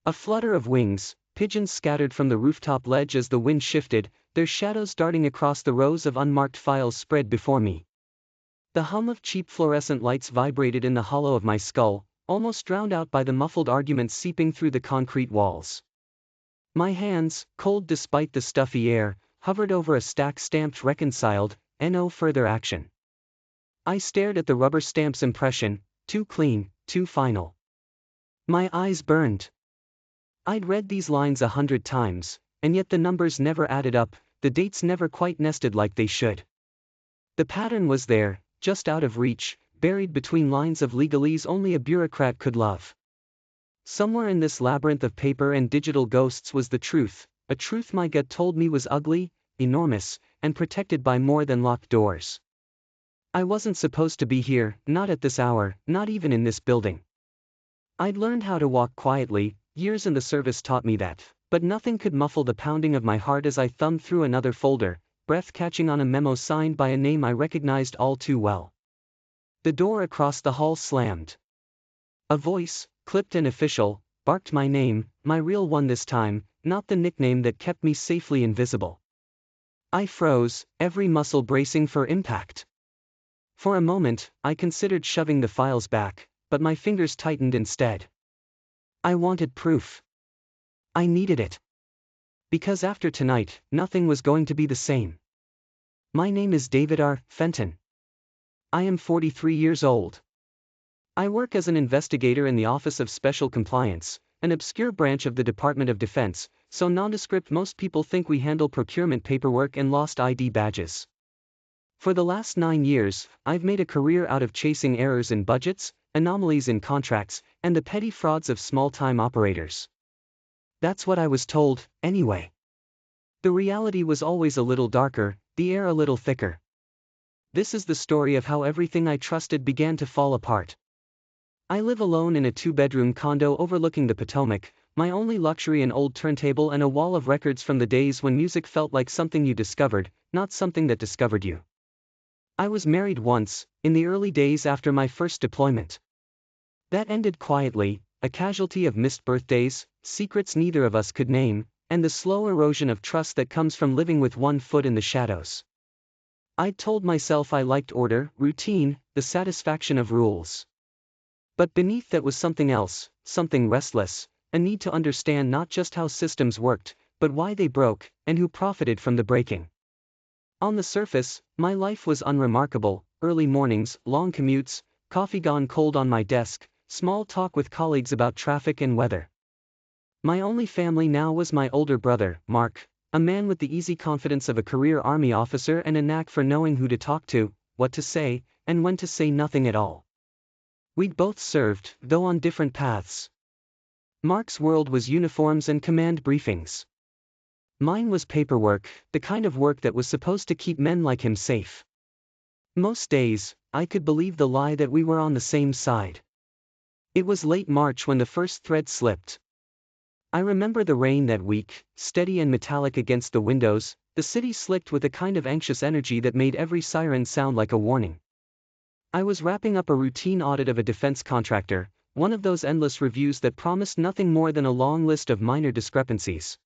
A flutter of wings, pigeons scattered from the rooftop ledge as the wind shifted, their shadows darting across the rows of unmarked files spread before me. The hum of cheap fluorescent lights vibrated in the hollow of my skull, almost drowned out by the muffled arguments seeping through the concrete walls. My hands, cold despite the stuffy air, hovered over a stack stamped reconciled, no further action. I stared at the rubber stamp's impression, too clean, too final. My eyes burned. I'd read these lines 100 times, and yet the numbers never added up, the dates never quite nested like they should. The pattern was there, just out of reach, buried between lines of legalese only a bureaucrat could love. Somewhere in this labyrinth of paper and digital ghosts was the truth, a truth my gut told me was ugly, enormous, and protected by more than locked doors. I wasn't supposed to be here, not at this hour, not even in this building. I'd learned how to walk quietly, years in the service taught me that, but nothing could muffle the pounding of my heart as I thumbed through another folder, breath catching on a memo signed by a name I recognized all too well. The door across the hall slammed. A voice, clipped and official, barked my name, my real one this time, not the nickname that kept me safely invisible. I froze, every muscle bracing for impact. For a moment, I considered shoving the files back, but my fingers tightened instead. I wanted proof. I needed it. Because after tonight, nothing was going to be the same. My name is David R. Fenton. I am 43 years old. I work as an investigator in the Office of Special Compliance, an obscure branch of the Department of Defense, so nondescript most people think we handle procurement paperwork and lost ID badges. For the last 9 years, I've made a career out of chasing errors in budgets, anomalies in contracts, and the petty frauds of small-time operators. That's what I was told, anyway. The reality was always a little darker, the air a little thicker. This is the story of how everything I trusted began to fall apart. I live alone in a 2-bedroom condo overlooking the Potomac, my only luxury an old turntable and a wall of records from the days when music felt like something you discovered, not something that discovered you. I was married once, in the early days after my first deployment. That ended quietly, a casualty of missed birthdays, secrets neither of us could name, and the slow erosion of trust that comes from living with one foot in the shadows. I'd told myself I liked order, routine, the satisfaction of rules. But beneath that was something else, something restless, a need to understand not just how systems worked, but why they broke, and who profited from the breaking. On the surface, my life was unremarkable: early mornings, long commutes, coffee gone cold on my desk, small talk with colleagues about traffic and weather. My only family now was my older brother, Mark, a man with the easy confidence of a career Army officer and a knack for knowing who to talk to, what to say, and when to say nothing at all. We'd both served, though on different paths. Mark's world was uniforms and command briefings. Mine was paperwork, the kind of work that was supposed to keep men like him safe. Most days, I could believe the lie that we were on the same side. It was late March when the first thread slipped. I remember the rain that week, steady and metallic against the windows, the city slicked with a kind of anxious energy that made every siren sound like a warning. I was wrapping up a routine audit of a defense contractor, one of those endless reviews that promised nothing more than a long list of minor discrepancies.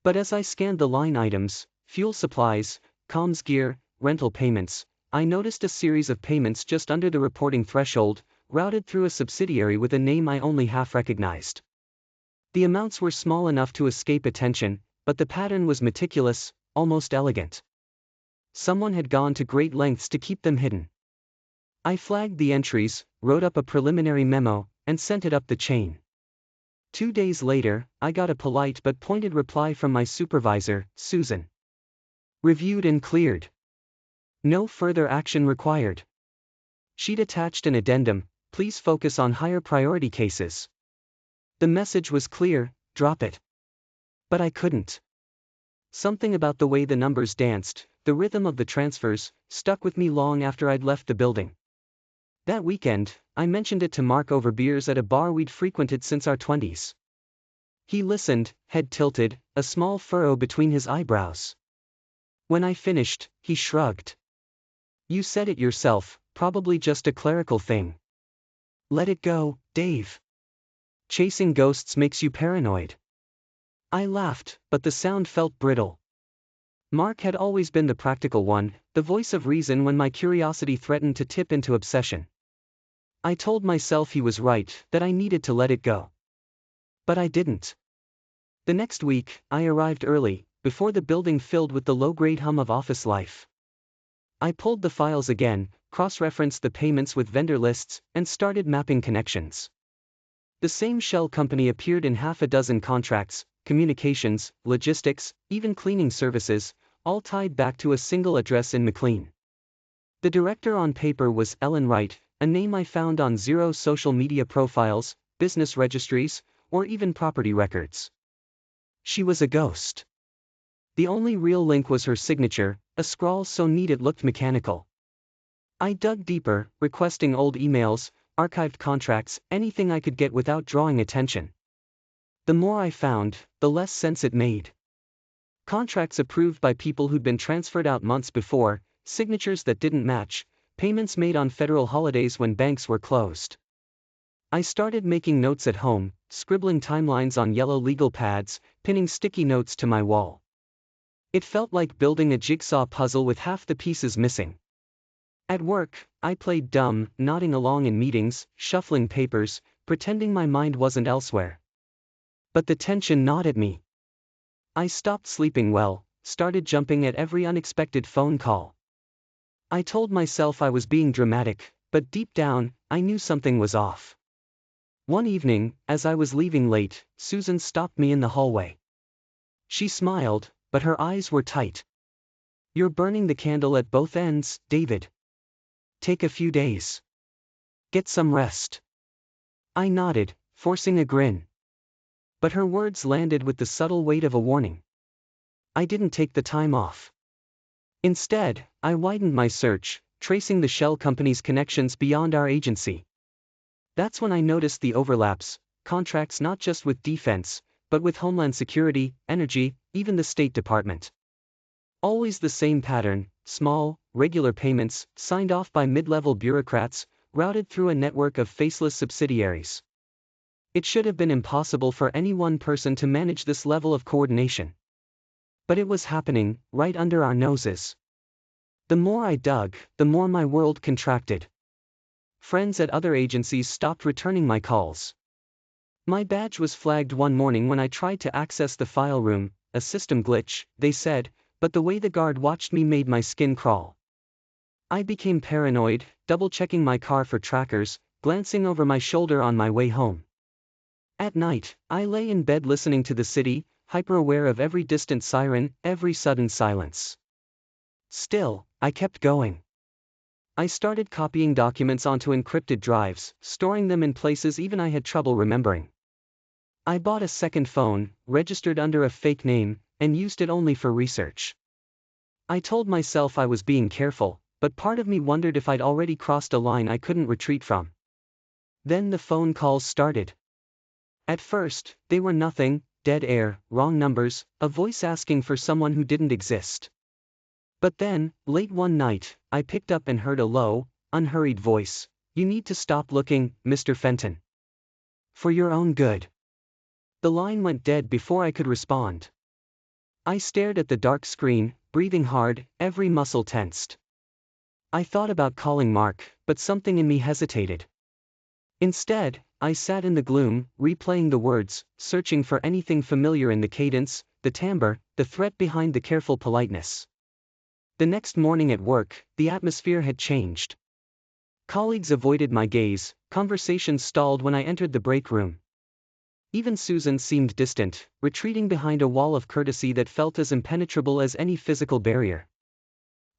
But as I scanned the line items, fuel supplies, comms gear, rental payments, I noticed a series of payments just under the reporting threshold, routed through a subsidiary with a name I only half recognized. The amounts were small enough to escape attention, but the pattern was meticulous, almost elegant. Someone had gone to great lengths to keep them hidden. I flagged the entries, wrote up a preliminary memo, and sent it up the chain. 2 days later, I got a polite but pointed reply from my supervisor, Susan. Reviewed and cleared. No further action required. She'd attached an addendum: please focus on higher priority cases. The message was clear: drop it. But I couldn't. Something about the way the numbers danced, the rhythm of the transfers, stuck with me long after I'd left the building. That weekend, I mentioned it to Mark over beers at a bar we'd frequented since our 20s. He listened, head tilted, a small furrow between his eyebrows. When I finished, he shrugged. You said it yourself, probably just a clerical thing. Let it go, Dave. Chasing ghosts makes you paranoid. I laughed, but the sound felt brittle. Mark had always been the practical one, the voice of reason when my curiosity threatened to tip into obsession. I told myself he was right, that I needed to let it go. But I didn't. The next week, I arrived early, before the building filled with the low-grade hum of office life. I pulled the files again, cross-referenced the payments with vendor lists, and started mapping connections. The same shell company appeared in half a dozen contracts, communications, logistics, even cleaning services, all tied back to a single address in McLean. The director on paper was Ellen Wright, a name I found on zero social media profiles, business registries, or even property records. She was a ghost. The only real link was her signature, a scrawl so neat it looked mechanical. I dug deeper, requesting old emails, archived contracts, anything I could get without drawing attention. The more I found, the less sense it made. Contracts approved by people who'd been transferred out months before, signatures that didn't match, payments made on federal holidays when banks were closed. I started making notes at home, scribbling timelines on yellow legal pads, pinning sticky notes to my wall. It felt like building a jigsaw puzzle with half the pieces missing. At work, I played dumb, nodding along in meetings, shuffling papers, pretending my mind wasn't elsewhere. But the tension gnawed at me. I stopped sleeping well, started jumping at every unexpected phone call. I told myself I was being dramatic, but deep down, I knew something was off. One evening, as I was leaving late, Susan stopped me in the hallway. She smiled, but her eyes were tight. "You're burning the candle at both ends, David. Take a few days. Get some rest." I nodded, forcing a grin. But her words landed with the subtle weight of a warning. I didn't take the time off. Instead, I widened my search, tracing the shell company's connections beyond our agency. That's when I noticed the overlaps, contracts not just with defense, but with Homeland Security, Energy, even the State Department. Always the same pattern, small, regular payments, signed off by mid-level bureaucrats, routed through a network of faceless subsidiaries. It should have been impossible for any one person to manage this level of coordination. But it was happening, right under our noses. The more I dug, the more my world contracted. Friends at other agencies stopped returning my calls. My badge was flagged one morning when I tried to access the file room, a system glitch, they said, but the way the guard watched me made my skin crawl. I became paranoid, double-checking my car for trackers, glancing over my shoulder on my way home. At night, I lay in bed listening to the city, hyper-aware of every distant siren, every sudden silence. Still, I kept going. I started copying documents onto encrypted drives, storing them in places even I had trouble remembering. I bought a second phone, registered under a fake name, and used it only for research. I told myself I was being careful, but part of me wondered if I'd already crossed a line I couldn't retreat from. Then the phone calls started. At first, they were nothing, dead air, wrong numbers, a voice asking for someone who didn't exist. But then, late one night, I picked up and heard a low, unhurried voice. "You need to stop looking, Mr. Fenton. For your own good." The line went dead before I could respond. I stared at the dark screen, breathing hard, every muscle tensed. I thought about calling Mark, but something in me hesitated. Instead, I sat in the gloom, replaying the words, searching for anything familiar in the cadence, the timbre, the threat behind the careful politeness. The next morning at work, the atmosphere had changed. Colleagues avoided my gaze, conversations stalled when I entered the break room. Even Susan seemed distant, retreating behind a wall of courtesy that felt as impenetrable as any physical barrier.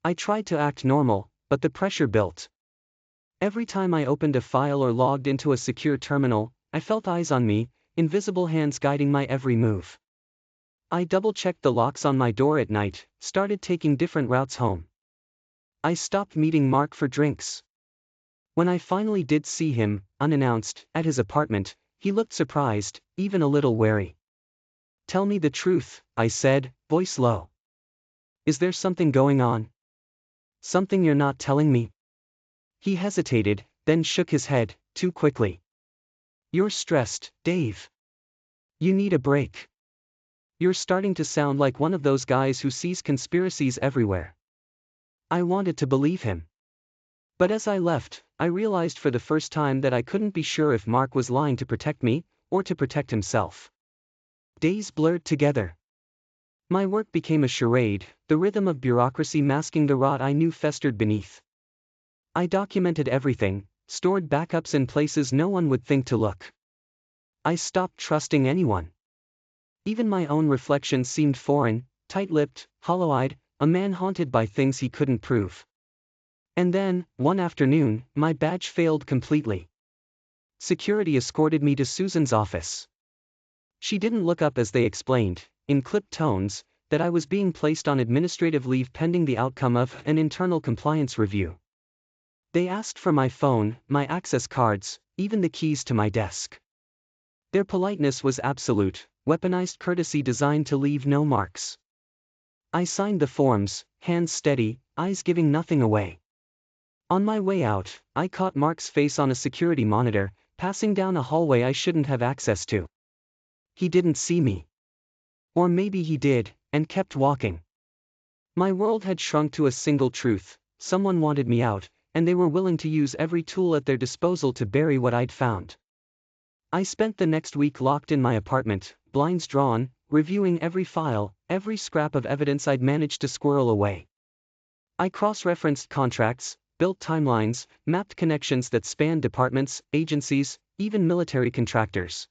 I tried to act normal, but the pressure built. Every time I opened a file or logged into a secure terminal, I felt eyes on me, invisible hands guiding my every move. I double-checked the locks on my door at night, started taking different routes home. I stopped meeting Mark for drinks. When I finally did see him, unannounced, at his apartment, he looked surprised, even a little wary. "Tell me the truth," I said, voice low. "Is there something going on? Something you're not telling me?" He hesitated, then shook his head, too quickly. You're stressed, Dave. You need a break. You're starting to sound like one of those guys who sees conspiracies everywhere. I wanted to believe him. But as I left, I realized for the first time that I couldn't be sure if Mark was lying to protect me, or to protect himself. Days blurred together. My work became a charade, the rhythm of bureaucracy masking the rot I knew festered beneath. I documented everything, stored backups in places no one would think to look. I stopped trusting anyone. Even my own reflection seemed foreign, tight-lipped, hollow-eyed, a man haunted by things he couldn't prove. And then, one afternoon, my badge failed completely. Security escorted me to Susan's office. She didn't look up as they explained, in clipped tones, that I was being placed on administrative leave pending the outcome of an internal compliance review. They asked for my phone, my access cards, even the keys to my desk. Their politeness was absolute, weaponized courtesy designed to leave no marks. I signed the forms, hands steady, eyes giving nothing away. On my way out, I caught Mark's face on a security monitor, passing down a hallway I shouldn't have access to. He didn't see me. Or maybe he did, and kept walking. My world had shrunk to a single truth: someone wanted me out, and they were willing to use every tool at their disposal to bury what I'd found. I spent the next week locked in my apartment, blinds drawn, reviewing every file, every scrap of evidence I'd managed to squirrel away. I cross-referenced contracts, built timelines, mapped connections that spanned departments, agencies, even military contractors.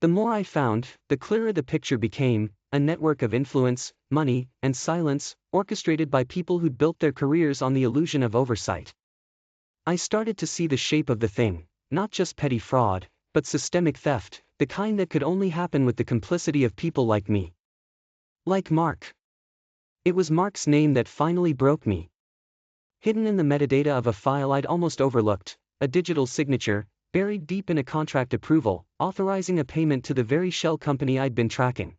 The more I found, the clearer the picture became: a network of influence, money, and silence, orchestrated by people who'd built their careers on the illusion of oversight. I started to see the shape of the thing: not just petty fraud, but systemic theft, the kind that could only happen with the complicity of people like me. Like Mark. It was Mark's name that finally broke me. Hidden in the metadata of a file I'd almost overlooked, a digital signature, buried deep in a contract approval, authorizing a payment to the very shell company I'd been tracking.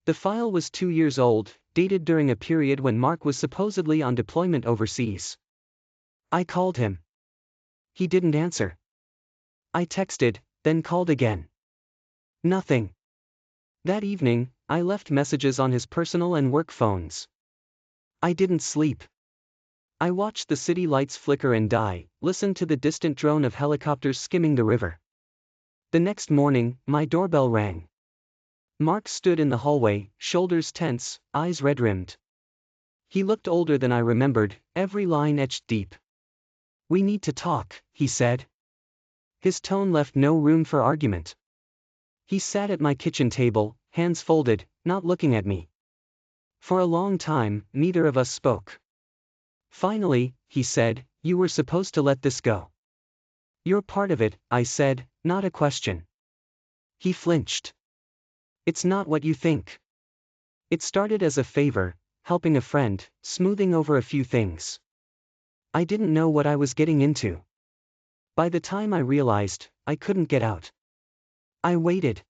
The file was 2 years old, dated during a period when Mark was supposedly on deployment overseas. I called him. He didn't answer. I texted, then called again. Nothing. That evening, I left messages on his personal and work phones. I didn't sleep. I watched the city lights flicker and die, listened to the distant drone of helicopters skimming the river. The next morning, my doorbell rang. Mark stood in the hallway, shoulders tense, eyes red-rimmed. He looked older than I remembered, every line etched deep. "We need to talk," he said. His tone left no room for argument. He sat at my kitchen table, hands folded, not looking at me. For a long time, neither of us spoke. Finally, he said, "You were supposed to let this go." "You're part of it," I said, not a question. He flinched. "It's not what you think. It started as a favor, helping a friend, smoothing over a few things. I didn't know what I was getting into. By the time I realized, I couldn't get out. I waited."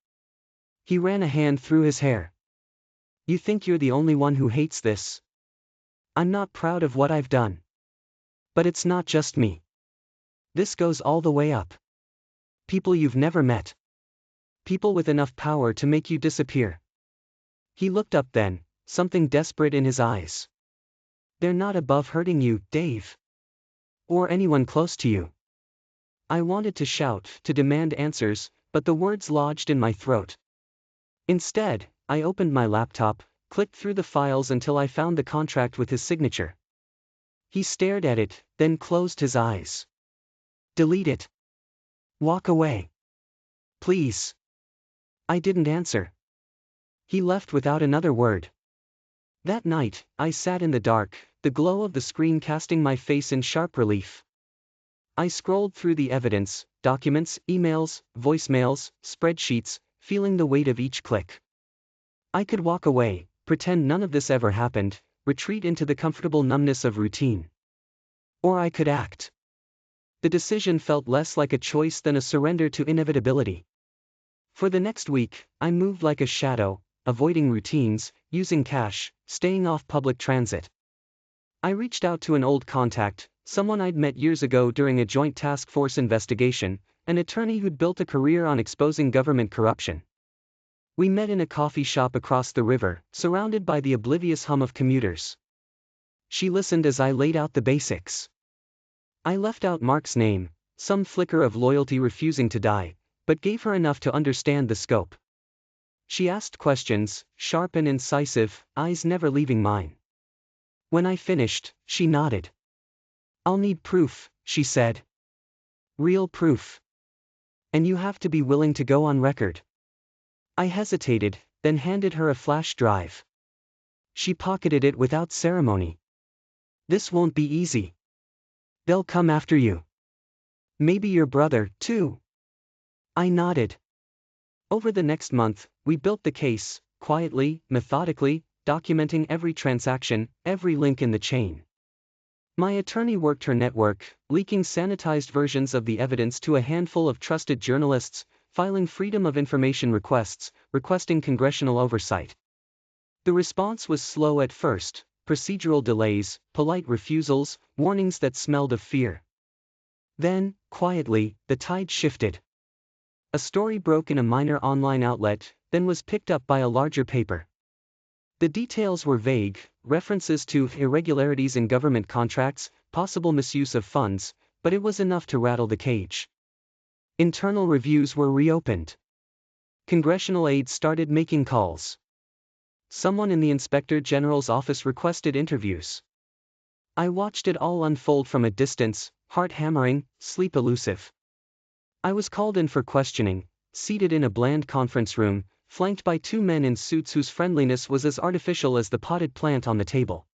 He ran a hand through his hair. "You think you're the only one who hates this? I'm not proud of what I've done. But it's not just me. This goes all the way up. People you've never met. People with enough power to make you disappear." He looked up then, something desperate in his eyes. "They're not above hurting you, Dave. Or anyone close to you." I wanted to shout, to demand answers, but the words lodged in my throat. Instead, I opened my laptop, clicked through the files until I found the contract with his signature. He stared at it, then closed his eyes. "Delete it. Walk away. Please." I didn't answer. He left without another word. That night, I sat in the dark, the glow of the screen casting my face in sharp relief. I scrolled through the evidence, documents, emails, voicemails, spreadsheets, feeling the weight of each click. I could walk away, pretend none of this ever happened, retreat into the comfortable numbness of routine. Or I could act. The decision felt less like a choice than a surrender to inevitability. For the next week, I moved like a shadow, avoiding routines, using cash, staying off public transit. I reached out to an old contact, someone I'd met years ago during a joint task force investigation, an attorney who'd built a career on exposing government corruption. We met in a coffee shop across the river, surrounded by the oblivious hum of commuters. She listened as I laid out the basics. I left out Mark's name, some flicker of loyalty refusing to die, but gave her enough to understand the scope. She asked questions, sharp and incisive, eyes never leaving mine. When I finished, she nodded. "I'll need proof," she said. "Real proof. And you have to be willing to go on record." I hesitated, then handed her a flash drive. She pocketed it without ceremony. "This won't be easy. They'll come after you. Maybe your brother, too." I nodded. Over the next month, we built the case, quietly, methodically, documenting every transaction, every link in the chain. My attorney worked her network, leaking sanitized versions of the evidence to a handful of trusted journalists, filing Freedom of Information requests, requesting congressional oversight. The response was slow at first, procedural delays, polite refusals, warnings that smelled of fear. Then, quietly, the tide shifted. A story broke in a minor online outlet, then was picked up by a larger paper. The details were vague, references to irregularities in government contracts, possible misuse of funds, but it was enough to rattle the cage. Internal reviews were reopened. Congressional aides started making calls. Someone in the Inspector General's office requested interviews. I watched it all unfold from a distance, heart hammering, sleep elusive. I was called in for questioning, seated in a bland conference room, flanked by two men in suits whose friendliness was as artificial as the potted plant on the table.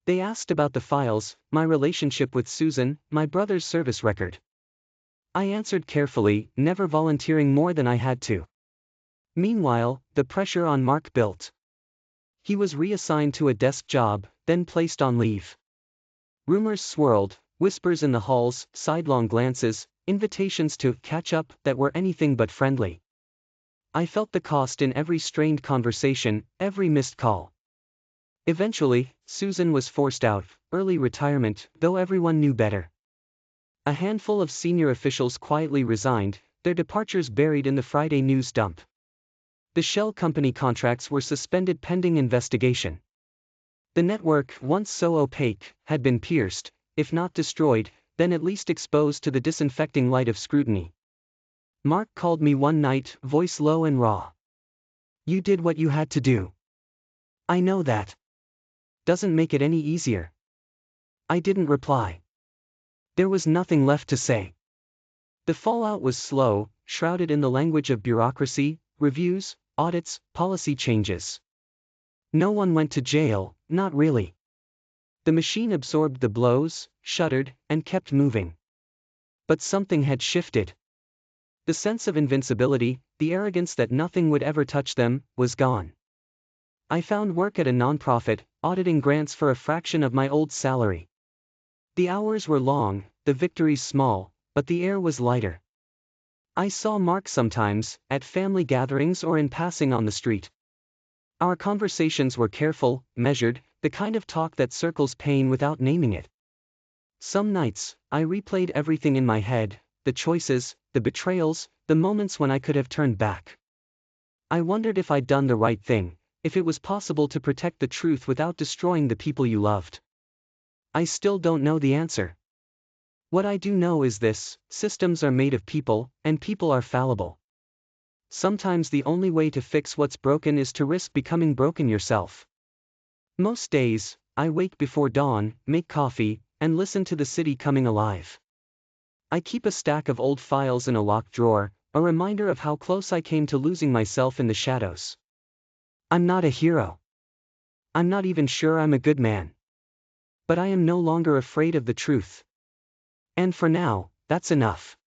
They asked about the files, my relationship with Susan, my brother's service record. I answered carefully, never volunteering more than I had to. Meanwhile, the pressure on Mark built. He was reassigned to a desk job, then placed on leave. Rumors swirled, whispers in the halls, sidelong glances, invitations to catch up that were anything but friendly. I felt the cost in every strained conversation, every missed call. Eventually, Susan was forced out, early retirement, though everyone knew better. A handful of senior officials quietly resigned, their departures buried in the Friday news dump. The shell company contracts were suspended pending investigation. The network, once so opaque, had been pierced, if not destroyed, then at least exposed to the disinfecting light of scrutiny. Mark called me one night, voice low and raw. "You did what you had to do." "I know that. Doesn't make it any easier." I didn't reply. There was nothing left to say. The fallout was slow, shrouded in the language of bureaucracy, reviews, audits, policy changes. No one went to jail, not really. The machine absorbed the blows, shuddered, and kept moving. But something had shifted. The sense of invincibility, the arrogance that nothing would ever touch them, was gone. I found work at a nonprofit, auditing grants for a fraction of my old salary. The hours were long, the victories small, but the air was lighter. I saw Mark sometimes, at family gatherings or in passing on the street. Our conversations were careful, measured, the kind of talk that circles pain without naming it. Some nights, I replayed everything in my head, the choices, the betrayals, the moments when I could have turned back. I wondered if I'd done the right thing, if it was possible to protect the truth without destroying the people you loved. I still don't know the answer. What I do know is this: systems are made of people, and people are fallible. Sometimes the only way to fix what's broken is to risk becoming broken yourself. Most days, I wake before dawn, make coffee, and listen to the city coming alive. I keep a stack of old files in a locked drawer, a reminder of how close I came to losing myself in the shadows. I'm not a hero. I'm not even sure I'm a good man. But I am no longer afraid of the truth. And for now, that's enough.